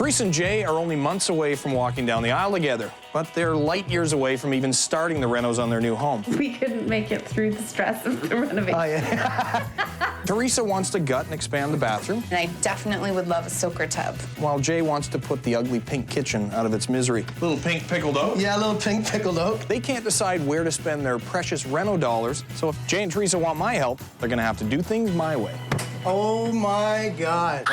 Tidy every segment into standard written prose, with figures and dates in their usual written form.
Teresa and Jay are only months away from walking down the aisle together, but they're light years away from even starting the renos on their new home. We couldn't make it through the stress of the renovation. Oh, yeah. Teresa wants to gut and expand the bathroom, And I definitely would love a soaker tub. while Jay wants to put the ugly pink kitchen out of its misery. Little pink pickled oak. Yeah, a little pink pickled oak. They can't decide where to spend their precious reno dollars, so if Jay and Teresa want my help, they're gonna have to do things my way. Oh my God.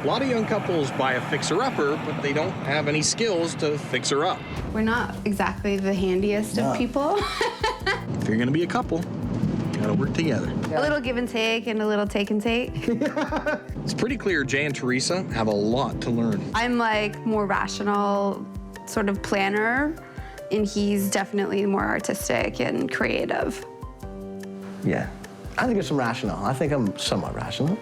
A lot of young couples buy a fixer-upper, but they don't have any skills to fix her up. We're not exactly the handiest of people. If you're gonna be a couple, you gotta work together. A little give and take and a little take and take. It's pretty clear Jay and Teresa have a lot to learn. I'm like more rational sort of planner, and he's definitely more artistic and creative. Yeah. I think there's some rational. I think I'm somewhat rational.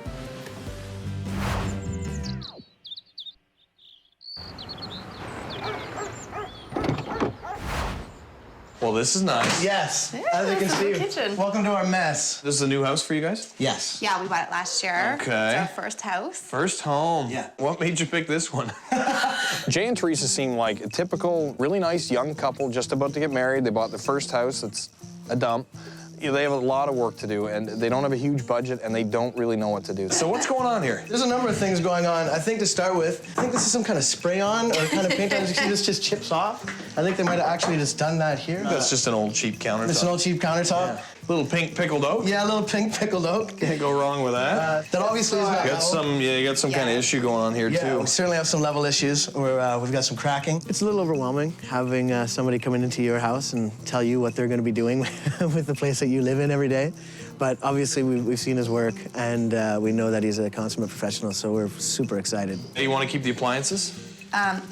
Well, this is nice. Yes. As you can it's a see, kitchen. welcome to our mess. This is a new house for you guys? Yes. Yeah, we bought it last year. Okay. It's our first house. First home. Yeah. What made you pick this one? Jay and Teresa seem like a typical, really nice young couple just about to get married. They bought their first house. It's a dump. You know, they have a lot of work to do, and they don't have a huge budget, and they don't really know what to do. So what's going on here? There's a number of things going on. I think to start with, I think this is some kind of spray-on or kind of paint on. You see this just chips off. I think they might have actually just done that here. That's just an old cheap countertop. It's an old cheap countertop. Yeah. Little pink pickled oak. Yeah, a little pink pickled oak. Can't go wrong with that. That obviously is not. You got some kind of issue going on here Yeah, too. we certainly have some level issues where we've got some cracking. It's a little overwhelming having somebody come into your house and tell you what they're going to be doing with the place that you live in every day. But obviously, we've seen his work, and we know that he's a consummate professional, so we're super excited. Hey, you want to keep the appliances?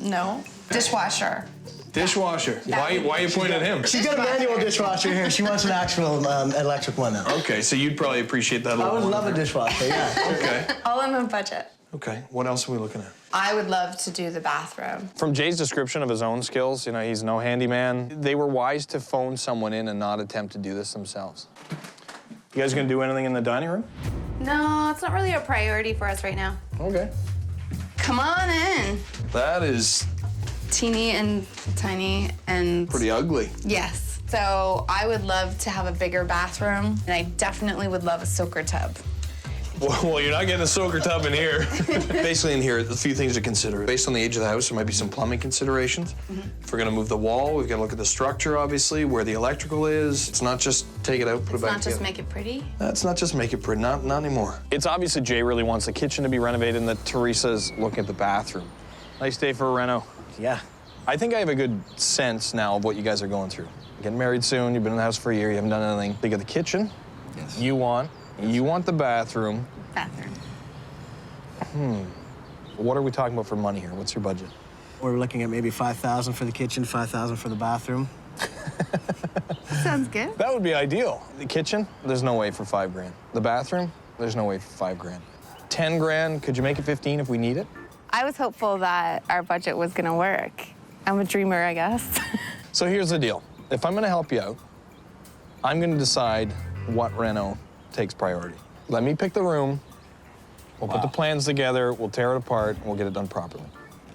No. Dishwasher. Dishwasher. Why are you pointing at him? She's got a manual dishwasher here. She wants an actual electric one now. Okay, so you'd probably appreciate that a I little would more. love a dishwasher, yeah. Okay. All in a budget. Okay, what else are we looking at? I would love to do the bathroom. From Jay's description of his own skills, you know, he's no handyman. They were wise to phone someone in and not attempt to do this themselves. You guys gonna do anything in the dining room? No, it's not really a priority for us right now. Okay. Come on in. That is Teeny and tiny and... pretty ugly. Yes. So I would love to have a bigger bathroom, and I definitely would love a soaker tub. Well, you're not getting a soaker tub in here. Basically in here, a few things to consider. Based on the age of the house, there might be some plumbing considerations. If we're gonna move the wall, we've gotta look at the structure, obviously, where the electrical is. It's not just take it out, put it back Not just together. make it pretty. That's not just make it pretty, not anymore. It's obvious that Jay really wants the kitchen to be renovated and that Teresa's looking at the bathroom. Nice day for a reno. Yeah. I think I have a good sense now of what you guys are going through. You're getting married soon, you've been in the house for a year, you haven't done anything. You got the kitchen, Yes. you want the bathroom. Bathroom. What are we talking about for money here? What's your budget? We're looking at maybe $5,000 for the kitchen, $5,000 for the bathroom. Sounds good. That would be ideal. The kitchen, there's no way for $5 grand. The bathroom, there's no way for $5 grand. 10 grand, could you make it 15 if we need it? I was hopeful that our budget was gonna work. I'm a dreamer, I guess. So here's the deal. If I'm gonna help you out, I'm gonna decide what reno takes priority. Let me pick the room, we'll put the plans together, we'll tear it apart, and we'll get it done properly.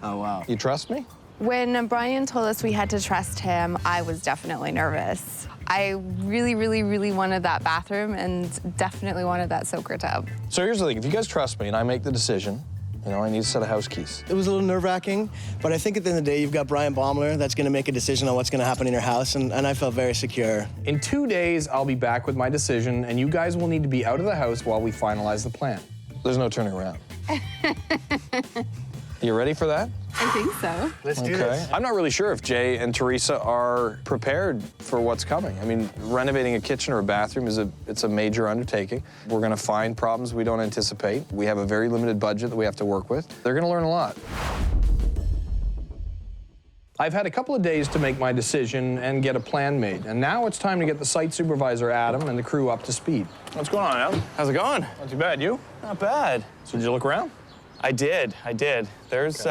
Oh, wow. You trust me? When Bryan told us we had to trust him, I was definitely nervous. I really, really, really wanted that bathroom and definitely wanted that soaker tub. So here's the thing, if you guys trust me and I make the decision, you know, I need a set of house keys. It was a little nerve-wracking, but I think at the end of the day, you've got Bryan Baumler that's going to make a decision on what's going to happen in your house, and I felt very secure. In 2 days, I'll be back with my decision, and you guys will need to be out of the house while we finalize the plan. There's no turning around. You ready for that? I think so. Let's do this. I'm not really sure if Jay and Teresa are prepared for what's coming. I mean, renovating a kitchen or a bathroom it's a major undertaking. We're gonna find problems we don't anticipate. We have a very limited budget that we have to work with. They're gonna learn a lot. I've had a couple of days to make my decision and get a plan made, and now it's time to get the site supervisor, Adam, and the crew up to speed. What's going on, Adam? How's it going? Not too bad, you? Not bad. So did you look around? I did. There's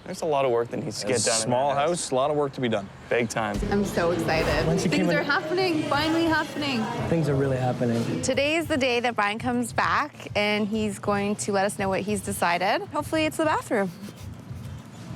There's a lot of work that needs to get done. Small house, a lot of work to be done. Big time. I'm so excited. Things are happening, finally happening. Things are really happening. Today is the day that Bryan comes back, and he's going to let us know what he's decided. Hopefully it's the bathroom.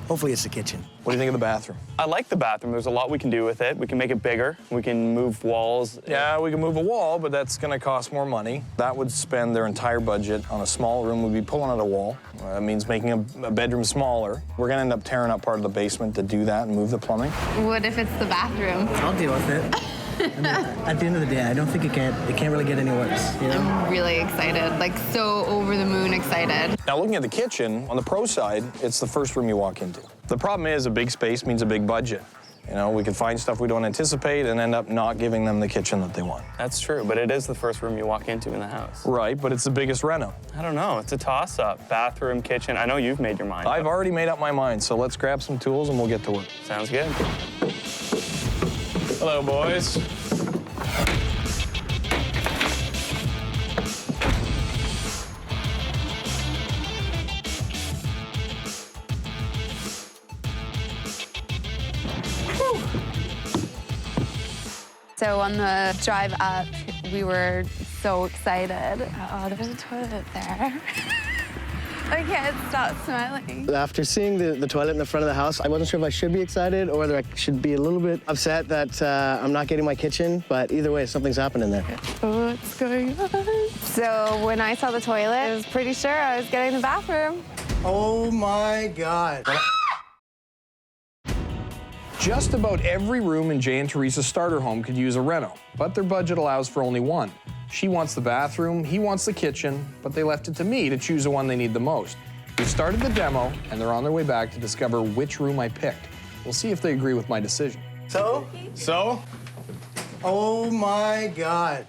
Hopefully it's the kitchen. What do you think of the bathroom? I like the bathroom. There's a lot we can do with it. We can make it bigger. We can move walls. Yeah, we can move a wall, but that's gonna cost more money. That would spend their entire budget on a small room. We'd be pulling out a wall. That means making a bedroom smaller. We're gonna end up tearing up part of the basement to do that and move the plumbing. What if it's the bathroom? I'll deal with it. I mean, at the end of the day, I don't think it can't really get any worse. You know? I'm really excited, like so over the moon excited. Now, looking at the kitchen, on the pro side, it's the first room you walk into. The problem is a big space means a big budget. You know, we could find stuff we don't anticipate and end up not giving them the kitchen that they want. That's true, but it is the first room you walk into in the house. Right, but it's the biggest reno. I don't know. It's a toss-up. Bathroom, kitchen. I know you've made your mind. I've already made up my mind, so let's grab some tools and we'll get to work. Sounds good. Hello, boys. So on the drive up, we were so excited. Oh, there's a toilet there. I can't stop smiling. After seeing the toilet in the front of the house, I wasn't sure if I should be excited or whether I should be a little bit upset that I'm not getting my kitchen, but either way, something's happening there. What's going on? So when I saw the toilet, I was pretty sure I was getting the bathroom. Oh my God. Just about every room in Jay and Teresa's starter home could use a reno, but their budget allows for only one. She wants the bathroom, he wants the kitchen, but they left it to me to choose the one they need the most. We started the demo, and they're on their way back to discover which room I picked. We'll see if they agree with my decision. So? Oh my God.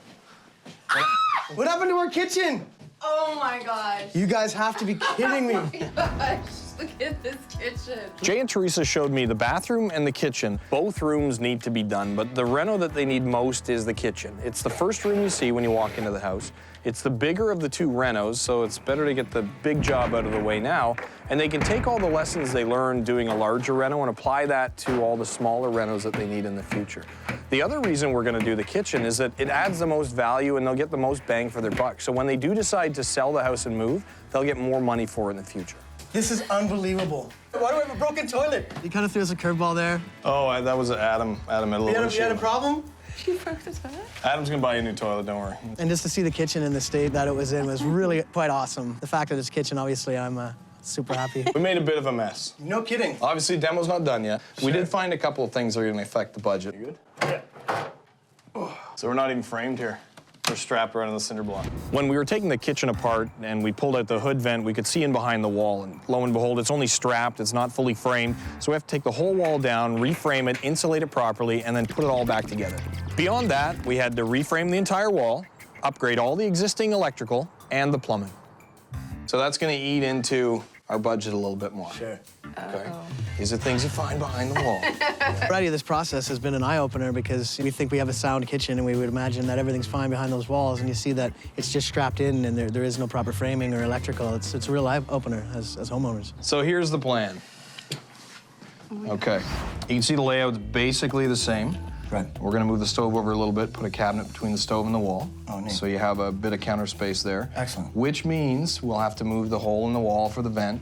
What happened to our kitchen? Oh my gosh. You guys have to be kidding me. Oh my gosh. Look at this kitchen. Jay and Teresa showed me the bathroom and the kitchen. Both rooms need to be done, but the reno that they need most is the kitchen. It's the first room you see when you walk into the house. It's the bigger of the two renos, so it's better to get the big job out of the way now, and they can take all the lessons they learned doing a larger reno and apply that to all the smaller renos that they need in the future. The other reason we're gonna do the kitchen is that it adds the most value and they'll get the most bang for their buck. So when they do decide to sell the house and move, they'll get more money for it in the future. This is unbelievable. Why do I have a broken toilet? You kind of threw us a curveball there. Oh, that was Adam. Adam had a little issue. You had a problem? You broke the toilet? Adam's gonna buy you a new toilet, don't worry. And just to see the kitchen in the state that it was in was really quite awesome. The fact that it's kitchen, obviously, I'm super happy. We made a bit of a mess. No kidding. Obviously, demo's not done yet. We did find a couple of things that are gonna affect the budget. You good? Yeah. So we're not even framed here. We're strapped right on the cinder block. When we were taking the kitchen apart and we pulled out the hood vent, we could see in behind the wall, and lo and behold, it's only strapped, it's not fully framed, so we have to take the whole wall down, reframe it, insulate it properly, and then put it all back together. Beyond that, we had to reframe the entire wall, upgrade all the existing electrical, and the plumbing. So that's gonna eat into our budget a little bit more. Sure. Okay? These are things you find behind the wall. Already, this process has been an eye-opener because we think we have a sound kitchen and we would imagine that everything's fine behind those walls, and you see that it's just strapped in and there is no proper framing or electrical. It's a real eye-opener as homeowners. So here's the plan. Okay. You can see the layout's basically the same. Right. We're gonna move the stove over a little bit, put a cabinet between the stove and the wall. Oh, neat. So you have a bit of counter space there. Excellent. Which means we'll have to move the hole in the wall for the vent,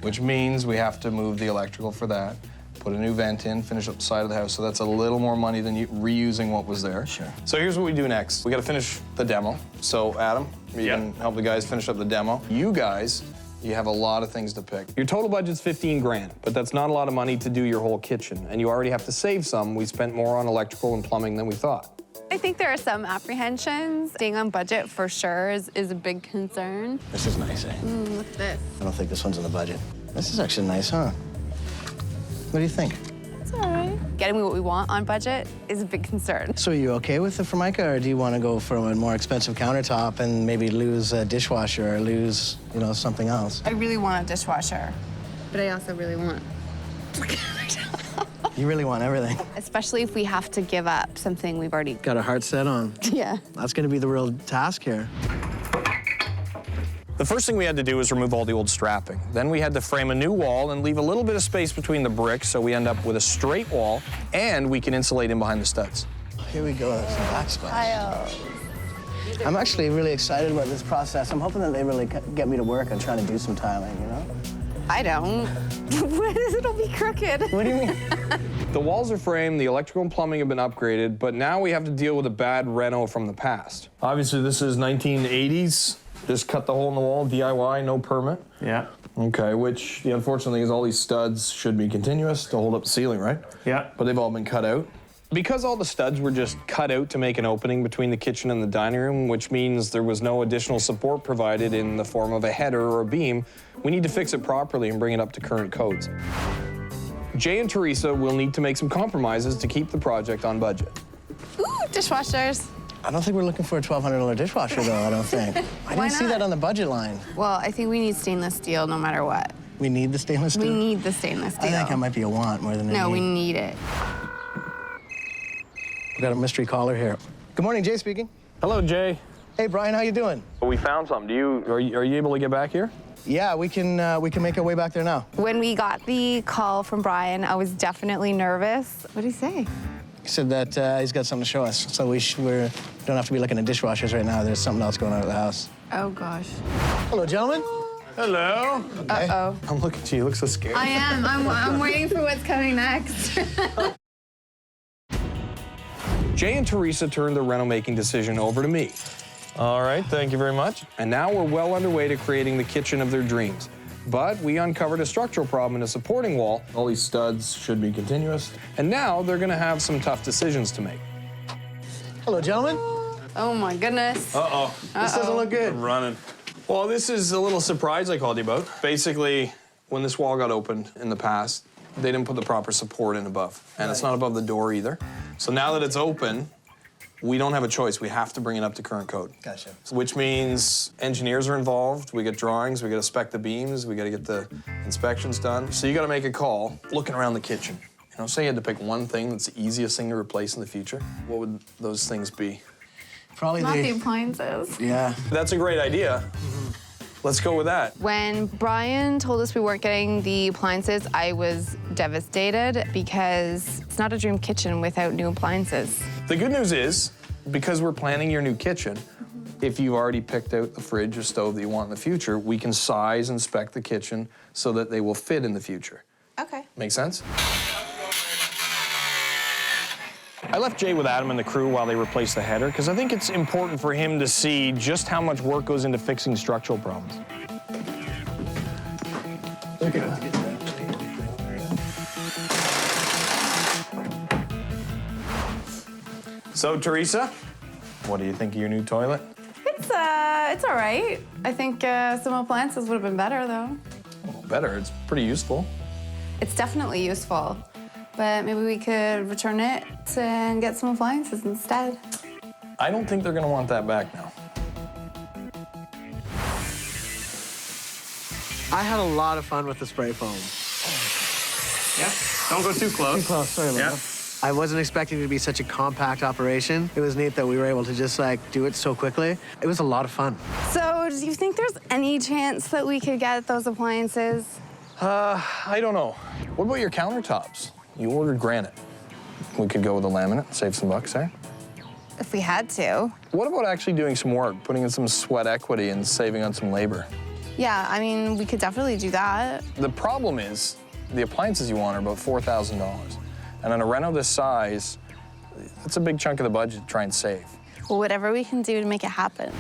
which means we have to move the electrical for that, put a new vent in, finish up the side of the house. So that's a little more money than reusing what was there. Sure. So here's what we do next. We gotta finish the demo. So Adam, you can help the guys finish up the demo. You guys, you have a lot of things to pick. Your total budget's 15 grand, but that's not a lot of money to do your whole kitchen. And you already have to save some. We spent more on electrical and plumbing than we thought. I think there are some apprehensions. Staying on budget for sure is a big concern. This is nice, eh? Look at this. I don't think this one's in the budget. This is actually nice, huh? What do you think? It's all right. Getting what we want on budget is a big concern. So are you okay with the Formica, or do you want to go for a more expensive countertop and maybe lose a dishwasher or lose, something else? I really want a dishwasher, but I also really want You really want everything. especially if we have to give up something we've already... Got our heart set on. Yeah. That's going to be the real task here. The first thing we had to do was remove all the old strapping. Then we had to frame a new wall and leave a little bit of space between the bricks so we end up with a straight wall, and we can insulate in behind the studs. Here we go, some backsplash. I'm actually really excited about this process. I'm hoping that they really get me to work on trying to do some tiling, you know? I don't. It'll be crooked. What do you mean? The walls are framed, the electrical and plumbing have been upgraded, but now we have to deal with a bad reno from the past. Obviously, this is 1980s. Just cut the hole in the wall, DIY, no permit. Yeah. Okay, which the unfortunate thing is all these studs should be continuous to hold up the ceiling, right? Yeah. But they've all been cut out. Because all the studs were just cut out to make an opening between the kitchen and the dining room, which means there was no additional support provided in the form of a header or a beam, we need to fix it properly and bring it up to current codes. Jay and Teresa will need to make some compromises to keep the project on budget. Ooh, dishwashers. I don't think we're looking for a $1,200 dishwasher, though, I don't think. I Why didn't see not? that on the budget line. Well, I think we need stainless steel no matter what. We need the stainless steel? We need the stainless steel. I think it might be a want more than a No, need. we need it. We got a mystery caller here. Good morning, Jay speaking. Hello, Jay. Hey, Brian, how you doing? We found something. Are you able to get back here? Yeah, we can make our way back there now. When we got the call from Bryan, I was definitely nervous. What did he say? He said that he's got something to show us, so we don't have to be looking at dishwashers right now. There's something else going on at the house. Oh, gosh. Hello, gentlemen. Hello. Uh-oh. I'm looking at you. You look so scared. I am. I'm waiting for what's coming next. Jay and Teresa turned the reno-making decision over to me. All right, thank you very much. And now we're well underway to creating the kitchen of their dreams. But we uncovered a structural problem in a supporting wall. All these studs should be continuous. And now they're gonna have some tough decisions to make. Hello, gentlemen. Oh, my goodness. Uh-oh. This doesn't look good. I'm running. Well, this is a little surprise I called you about. Basically, when this wall got opened in the past, they didn't put the proper support in above. And it's not above the door either. So now that it's open, we don't have a choice. We have to bring it up to current code. Gotcha. Which means engineers are involved. We get drawings. We got to spec the beams. We got to get the inspections done. So you got to make a call looking around the kitchen. You know, say you had to pick one thing that's the easiest thing to replace in the future. What would those things be? Probably Not the appliances. Yeah. That's a great idea. Let's go with that. When Bryan told us we weren't getting the appliances, I was devastated because it's not a dream kitchen without new appliances. The good news is, because we're planning your new kitchen, if you've already picked out the fridge or stove that you want in the future, we can size and spec the kitchen so that they will fit in the future. Okay. Make sense? I left Jay with Adam and the crew while they replaced the header because I think it's important for him to see just how much work goes into fixing structural problems. Okay. So, Teresa, what do you think of your new toilet? It's all right. I think some appliances would have been better, though. Well, better. It's pretty useful. It's definitely useful, but maybe we could return it and get some appliances instead. I don't think they're going to want that back now. I had a lot of fun with the spray foam. Yeah. Don't go too close. Close, sorry about that. I wasn't expecting it to be such a compact operation. It was neat that we were able to just do it so quickly. It was a lot of fun. So, do you think there's any chance that we could get those appliances? I don't know. What about your countertops? You ordered granite. We could go with a laminate, save some bucks there. If we had to. What about actually doing some work, putting in some sweat equity and saving on some labor? Yeah, I mean, we could definitely do that. The problem is the appliances you want are about $4,000. And on a reno this size, that's a big chunk of the budget to try and save. Well, whatever we can do to make it happen.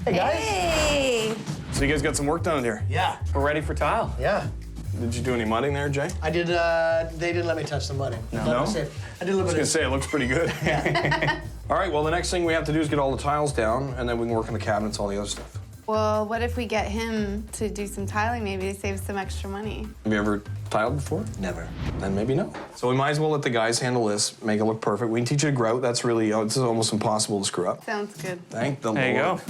Hey, guys. Hey! So you guys got some work done in here? Yeah. We're ready for tile. Yeah. Did you do any mudding there, Jay? I did, they didn't let me touch the mudding. No? I did a little I was bit gonna of... say, it looks pretty good. All right, well, the next thing we have to do is get all the tiles down, and then we can work on the cabinets, all the other stuff. Well, what if we get him to do some tiling, maybe to save some extra money? Have you ever tiled before? Never. Then maybe no. So we might as well let the guys handle this, make it look perfect. We can teach you to grout. That's really, it's almost impossible to screw up. Sounds good. Thank the Lord. There you go.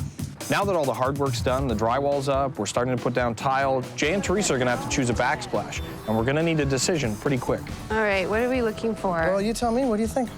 Now that all the hard work's done, the drywall's up, we're starting to put down tile, Jay and Teresa are gonna have to choose a backsplash, and we're gonna need a decision pretty quick. All right, what are we looking for? Well, you tell me. What do you think?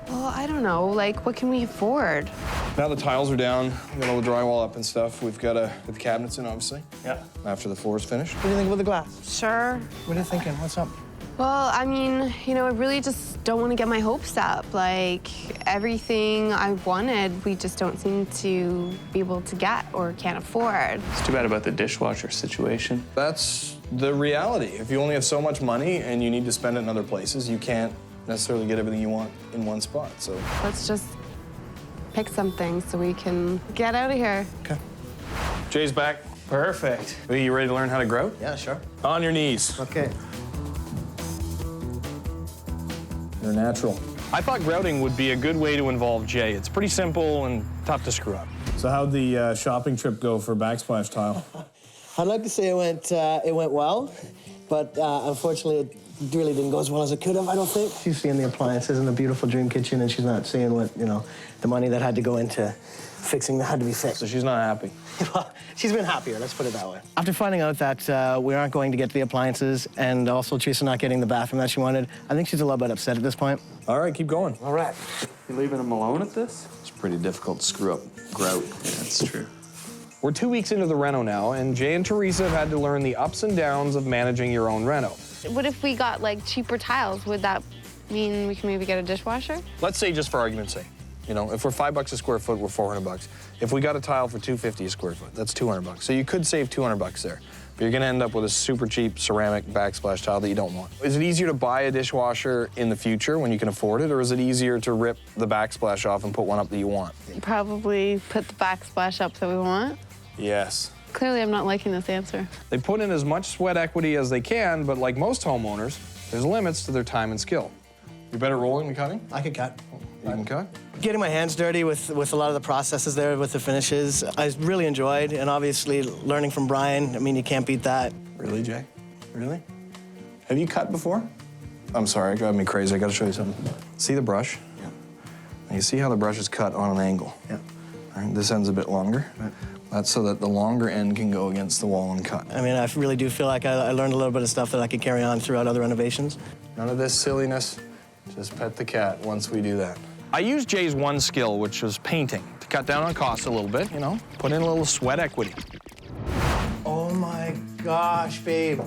Well, Well, I don't know. Like, what can we afford? Now the tiles are down, we got all the drywall up and stuff. We've got to get the cabinets in, obviously. Yeah. After the floor is finished. What do you think about the glass? Sure. What are you thinking? What's up? Well, I mean, you know, I really just don't want to get my hopes up. Like, everything I wanted, we just don't seem to be able to get or can't afford. It's too bad about the dishwasher situation. That's the reality. If you only have so much money and you need to spend it in other places, you can't necessarily get everything you want in one spot, so. Let's just pick something so we can get out of here. Okay. Jay's back. Perfect. Are you ready to learn how to grout? Yeah, sure. On your knees. Okay. You're natural. I thought grouting would be a good way to involve Jay. It's pretty simple and tough to screw up. So how'd the shopping trip go for backsplash tile? I'd like to say it went well, but unfortunately it really didn't go as well as it could have, I don't think. She's seeing the appliances and the beautiful dream kitchen, and she's not seeing what, you know, the money that had to go into fixing that had to be fixed. So she's not happy. Well, she's been happier, let's put it that way. After finding out that we aren't going to get the appliances and also Teresa not getting the bathroom that she wanted, I think she's a little bit upset at this point. All right, keep going. All right. You leaving him alone at this? It's pretty difficult to screw up grout. Yeah, that's true. We're 2 weeks into the reno now, and Jay and Teresa have had to learn the ups and downs of managing your own reno. What if we got, like, cheaper tiles? Would that mean we can maybe get a dishwasher? Let's say, just for argument's sake, you know, if we're $5 a square foot, we're $400. If we got a tile for $250 a square foot, that's $200. So you could save $200 there. But you're gonna end up with a super cheap ceramic backsplash tile that you don't want. Is it easier to buy a dishwasher in the future when you can afford it, or is it easier to rip the backsplash off and put one up that you want? Probably put the backsplash up that we want. Yes. Clearly, I'm not liking this answer. They put in as much sweat equity as they can, but like most homeowners, there's limits to their time and skill. You better rolling and cutting? I can cut. You can cut? Getting my hands dirty with a lot of the processes there, with the finishes, I really enjoyed, and obviously learning from Bryan, I mean, you can't beat that. Really, Jay? Really? Have you cut before? I'm sorry, it got me crazy. I gotta show you something. See the brush? Yeah. Now you see how the brush is cut on an angle? Yeah. All right, this end's a bit longer. Right. That's so that the longer end can go against the wall and cut. I mean, I really do feel like I learned a little bit of stuff that I could carry on throughout other renovations. None of this silliness. Just pet the cat once we do that. I used Jay's one skill, which was painting, to cut down on costs a little bit, you know, put in a little sweat equity. Oh my gosh, babe.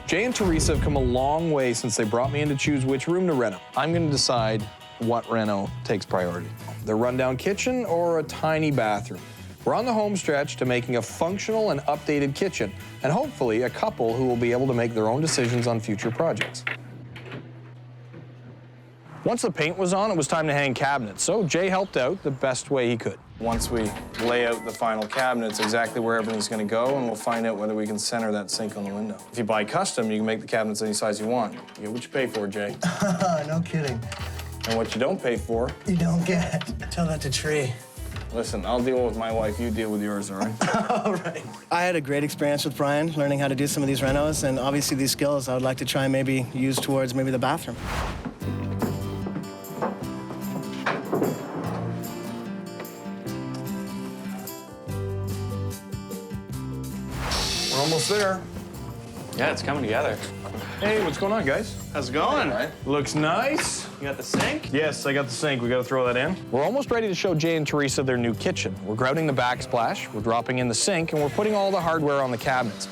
Jay and Teresa have come a long way since they brought me in to choose which room to reno. I'm gonna decide what reno takes priority. The rundown kitchen or a tiny bathroom. We're on the home stretch to making a functional and updated kitchen, and hopefully a couple who will be able to make their own decisions on future projects. Once the paint was on, it was time to hang cabinets, so Jay helped out the best way he could. Once we lay out the final cabinets, exactly where everything's gonna go, and we'll find out whether we can center that sink on the window. If you buy custom, you can make the cabinets any size you want. You get what you pay for, Jay. No kidding. And what you don't pay for, You don't get. Tell that to Tree. listen, I'll deal with my wife, you deal with yours, all right? All right. I had a great experience with Bryan, learning how to do some of these renos, and obviously these skills I would like to try and maybe use towards maybe the bathroom. We're almost there. Yeah, it's coming together. Hey, what's going on, guys? How's it going? All right. Looks nice. You got the sink? Yes, I got the sink. We got to throw that in. We're almost ready to show Jay and Teresa their new kitchen. We're grouting the backsplash, we're dropping in the sink, and we're putting all the hardware on the cabinets.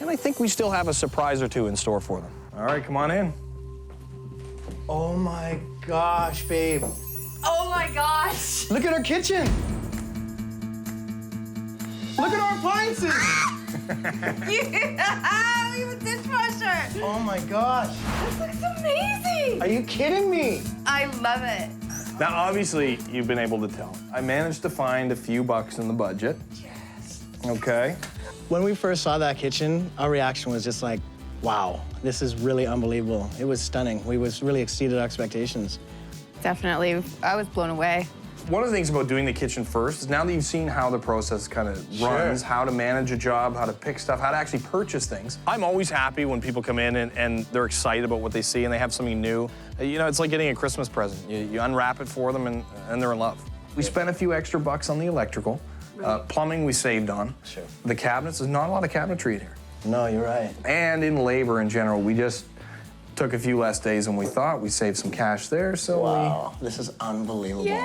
And I think we still have a surprise or two in store for them. All right, come on in. Oh my gosh, babe. Oh my gosh. Look at our kitchen. Look at our appliances. Yeah, we have a dishwasher. Oh my gosh. This looks amazing. Are you kidding me? I love it. Now, obviously, you've been able to tell. I managed to find a few bucks in the budget. Yes. Okay. When we first saw that kitchen, our reaction was just like, wow, this is really unbelievable. It was stunning. We really exceeded our expectations. Definitely. I was blown away. One of the things about doing the kitchen first is now that you've seen how the process kind of runs, how to manage a job, how to pick stuff, how to actually purchase things. I'm always happy when people come in and they're excited about what they see and they have something new. You know, it's like getting a Christmas present. You unwrap it for them and they're in love. We spent a few extra bucks on the electrical. Plumbing we saved on. Sure. The cabinets, there's not a lot of cabinetry in here. No, you're right. And in labor in general, we just Took a few less days than we thought. We saved some cash there, so Wow, this is unbelievable.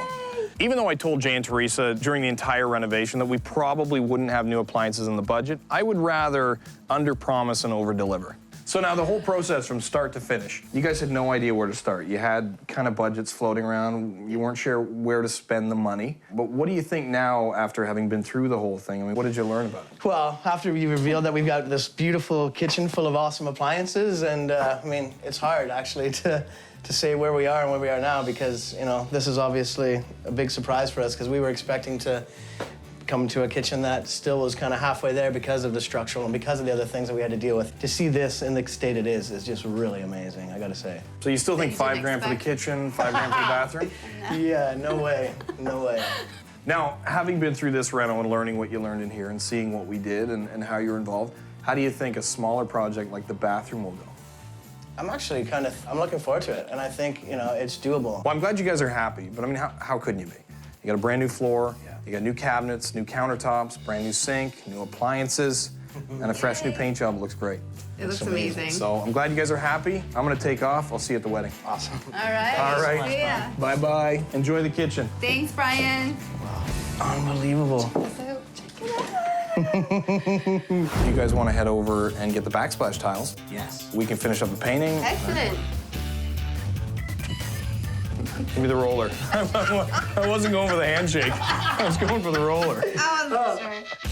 Even though I told Jay and Teresa during the entire renovation that we probably wouldn't have new appliances in the budget, I would rather under-promise and over-deliver. So now the whole process from start to finish, you guys had no idea where to start. You had kind of budgets floating around. You weren't sure where to spend the money. But what do you think now after having been through the whole thing? I mean, what did you learn about it? Well, after we revealed that we've got this beautiful kitchen full of awesome appliances, and I mean, it's hard actually to say where we are and where we are now, because, you know, this is obviously a big surprise for us, because we were expecting to come to a kitchen that still was kind of halfway there because of the structural and because of the other things that we had to deal with. To see this in the state it is just really amazing, I gotta say. So you still think $5 grand for the kitchen, $5 grand for the bathroom? Yeah, no way, no way. Now, having been through this reno and learning what you learned in here and seeing what we did and how you're involved, how do you think a smaller project like the bathroom will go? I'm actually I'm looking forward to it, and I think, you know, it's doable. Well, I'm glad you guys are happy, but I mean, how couldn't you be? You got a brand new floor, you got new cabinets, new countertops, brand new sink, new appliances, and a fresh new paint job. It looks great. It looks amazing. So I'm glad you guys are happy. I'm gonna take off. I'll see you at the wedding. Awesome. All right. All right. See ya. Bye-bye. Enjoy the kitchen. Thanks, Bryan. Unbelievable. So, check it out. You guys want to head over and get the backsplash tiles? Yes. We can finish up the painting. Excellent. Give me the roller. I wasn't going for the handshake. I was going for the roller. I wasn't sure.